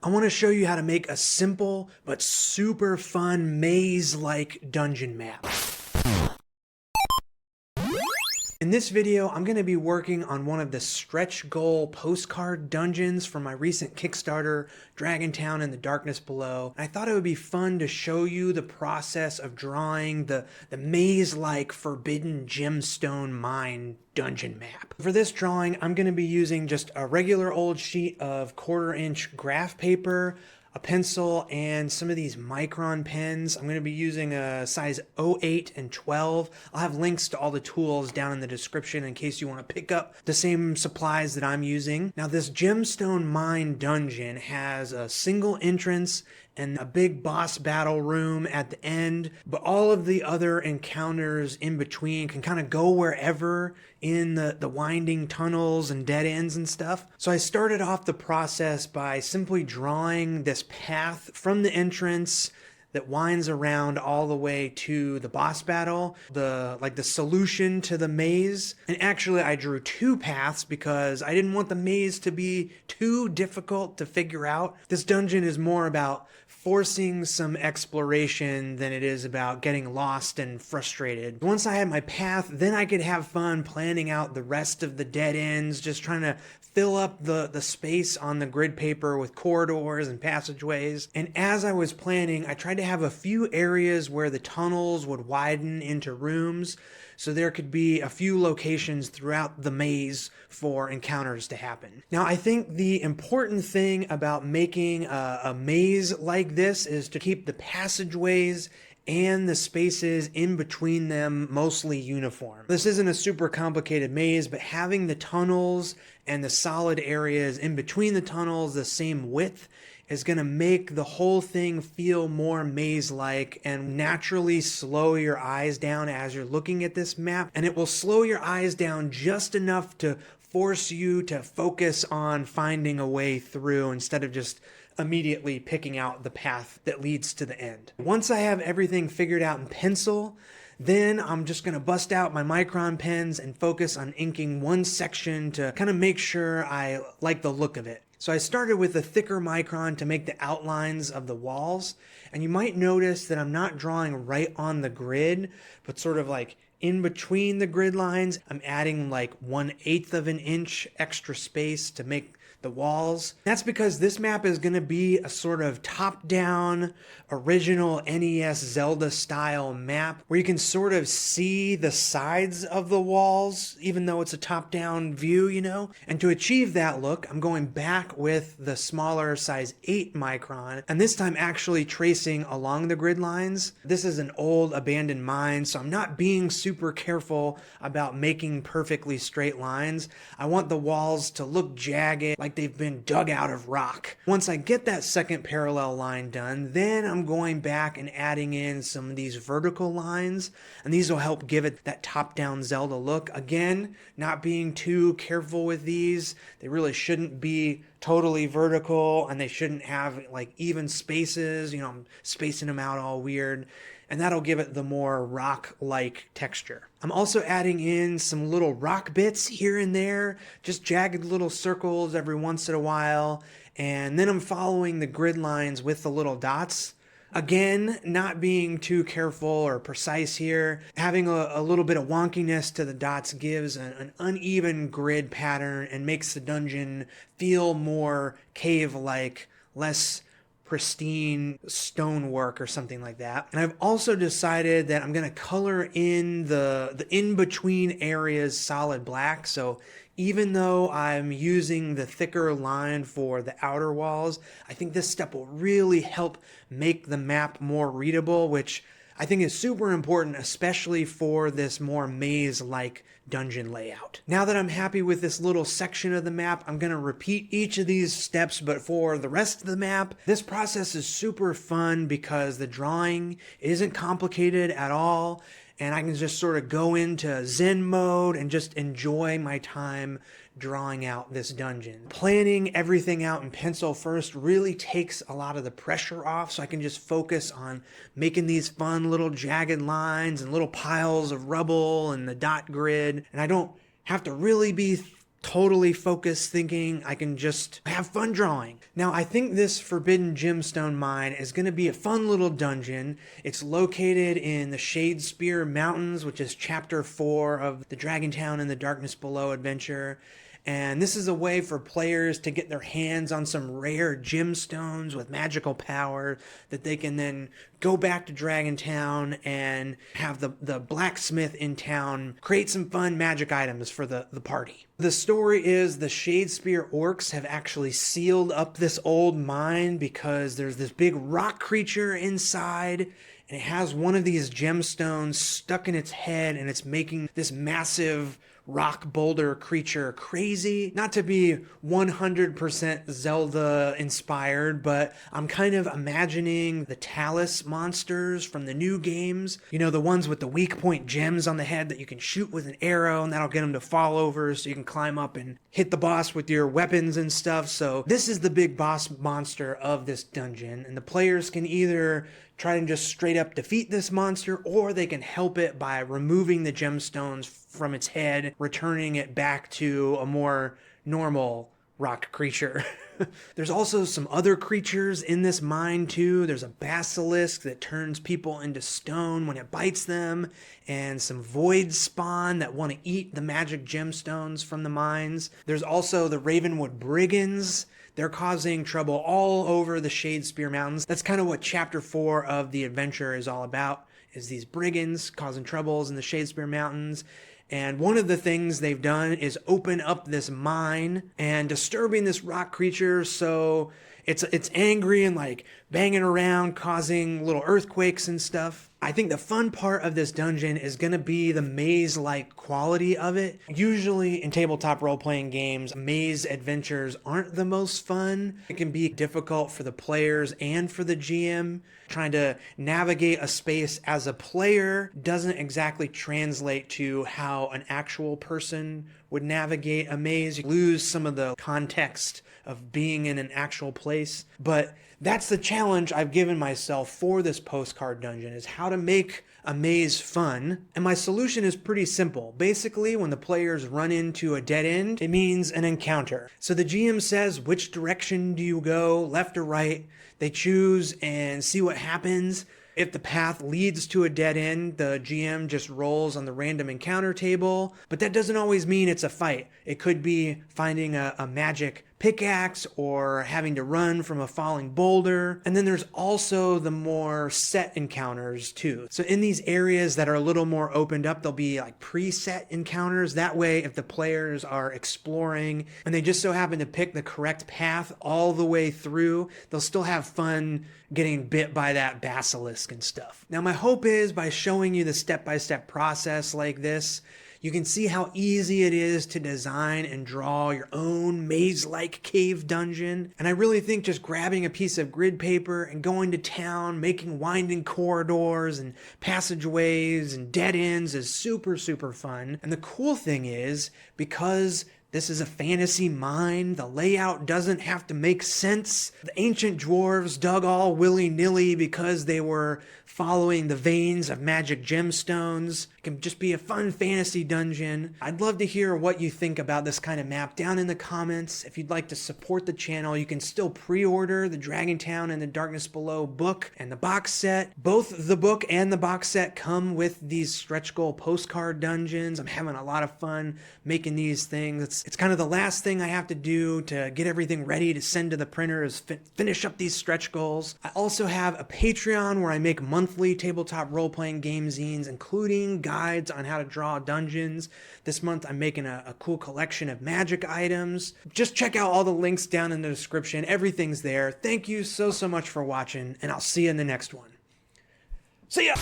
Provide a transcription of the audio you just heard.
I want to show you how to make a simple but super fun maze-like dungeon map. In this video, I'm going to be working on one of the stretch goal postcard dungeons from my recent Kickstarter, Dragontown and the Darkness Below. I thought it would be fun to show you the process of drawing the maze-like Forbidden Gemstone Mine dungeon map. For this drawing, I'm going to be using just a regular old sheet of 1/4-inch graph paper, a pencil, and some of these Micron pens. I'm going to be using a size 08 and 12. I'll have links to all the tools down in the description in case you want to pick up the same supplies that I'm using. Now, this Gemstone Mine dungeon has a single entrance and a big boss battle room at the end, but all of the other encounters in between can kind of go wherever in the winding tunnels and dead ends and stuff. So I started off the process by simply drawing this path from the entrance that winds around all the way to the boss battle, the solution to the maze. And actually I drew two paths because I didn't want the maze to be too difficult to figure out. This dungeon is more about forcing some exploration than it is about getting lost and frustrated. Once I had my path, then I could have fun planning out the rest of the dead ends, just trying to fill up the space on the grid paper with corridors and passageways. And as I was planning, I tried to have a few areas where the tunnels would widen into rooms, so there could be a few locations throughout the maze for encounters to happen. Now, I think the important thing about making a maze like this is to keep the passageways and the spaces in between them mostly uniform. This isn't a super complicated maze, but having the tunnels and the solid areas in between the tunnels the same width is going to make the whole thing feel more maze-like and naturally slow your eyes down as you're looking at this map. And it will slow your eyes down just enough to force you to focus on finding a way through instead of just immediately picking out the path that leads to the end. Once I have everything figured out in pencil, then I'm just going to bust out my Micron pens and focus on inking one section to kind of make sure I like the look of it. So I started with a thicker Micron to make the outlines of the walls, and you might notice that I'm not drawing right on the grid, but sort of like in between the grid lines. I'm adding like 1/8 of an inch extra space to make the walls. That's because this map is going to be a sort of top-down, original NES Zelda style map where you can sort of see the sides of the walls, even though it's a top-down view, you know? And to achieve that look, I'm going back with the smaller size 8 Micron, and this time actually tracing along the grid lines. This is an old abandoned mine, so I'm not being super careful about making perfectly straight lines. I want the walls to look jagged, like they've been dug out of rock. Once I get that second parallel line done, then I'm going back and adding in some of these vertical lines, and these will help give it that top-down Zelda look. Again, not being too careful with these. They really shouldn't be totally vertical, and they shouldn't have like even spaces, you know, I'm spacing them out all weird. And that'll give it the more rock-like texture. I'm also adding in some little rock bits here and there, just jagged little circles every once in a while, and then I'm following the grid lines with the little dots. Again, not being too careful or precise here. Having a little bit of wonkiness to the dots gives an uneven grid pattern and makes the dungeon feel more cave-like, less pristine stonework or something like that. And I've also decided that I'm going to color in the in-between areas solid black. So even though I'm using the thicker line for the outer walls, I think this step will really help make the map more readable, which I think is super important, especially for this more maze-like dungeon layout. Now that I'm happy with this little section of the map, I'm going to repeat each of these steps, but for the rest of the map, this process is super fun because the drawing isn't complicated at all, and I can just sort of go into Zen mode and just enjoy my time drawing out this dungeon. Planning everything out in pencil first really takes a lot of the pressure off, so I can just focus on making these fun little jagged lines and little piles of rubble and the dot grid, and I don't have to really be totally focused thinking. I can just have fun drawing. Now, I think this Forbidden Gemstone Mine is going to be a fun little dungeon. It's located in the Shadespear Mountains, which is chapter 4 of the Dragontown and the Darkness Below adventure. And this is a way for players to get their hands on some rare gemstones with magical power that they can then go back to Dragontown and have the blacksmith in town create some fun magic items for the party. The story is the Shadespear orcs have actually sealed up this old mine because there's this big rock creature inside, and it has one of these gemstones stuck in its head, and it's making this massive rock boulder creature crazy. Not to be 100% Zelda inspired, but I'm kind of imagining the Talus monsters from the new games. You know, the ones with the weak point gems on the head that you can shoot with an arrow, and that'll get them to fall over so you can climb up and hit the boss with your weapons and stuff. So this is the big boss monster of this dungeon, and the players can either try and just straight up defeat this monster, or they can help it by removing the gemstones from its head, returning it back to a more normal rock creature. There's also some other creatures in this mine too. There's a basilisk that turns people into stone when it bites them, and some void spawn that want to eat the magic gemstones from the mines. There's also the Ravenwood Brigands. They're causing trouble all over the Shadespear Mountains. That's kind of what chapter 4 of the adventure is all about, is these brigands causing troubles in the Shadespear Mountains. And one of the things they've done is open up this mine and disturbing this rock creature, so it's angry and like banging around, causing little earthquakes and stuff. I think the fun part of this dungeon is going to be the maze-like quality of it. Usually in tabletop role-playing games, maze adventures aren't the most fun. It can be difficult for the players and for the GM. Trying to navigate a space as a player doesn't exactly translate to how an actual person would navigate a maze. You lose some of the context of being in an actual place. But that's the challenge I've given myself for this postcard dungeon, is how to make a maze fun. And my solution is pretty simple. Basically, when the players run into a dead end, it means an encounter. So the GM says, which direction do you go, left or right? They choose and see what happens. If the path leads to a dead end, the GM just rolls on the random encounter table. But that doesn't always mean it's a fight. It could be finding a magic pickaxe or having to run from a falling boulder. And then there's also the more set encounters too. So in these areas that are a little more opened up, there'll be like preset encounters. That way, if the players are exploring and they just so happen to pick the correct path all the way through, they'll still have fun getting bit by that basilisk and stuff. Now, my hope is by showing you the step-by-step process like this, you can see how easy it is to design and draw your own maze-like cave dungeon. And I really think just grabbing a piece of grid paper and going to town, making winding corridors and passageways and dead ends is super, super fun. And the cool thing is, because this is a fantasy mine, the layout doesn't have to make sense. The ancient dwarves dug all willy-nilly because they were following the veins of magic gemstones. It can just be a fun fantasy dungeon. I'd love to hear what you think about this kind of map down in the comments. If you'd like to support the channel, you can still pre-order the Dragontown and the Darkness Below book and the box set. Both the book and the box set come with these stretch goal postcard dungeons. I'm having a lot of fun making these things. It's kind of the last thing I have to do to get everything ready to send to the printer is finish up these stretch goals. I also have a Patreon where I make monthly tabletop role-playing game zines, including guides on how to draw dungeons. This month I'm making a cool collection of magic items. Just check out all the links down in the description. Everything's there. Thank you so much for watching, and I'll see you in the next one. See ya!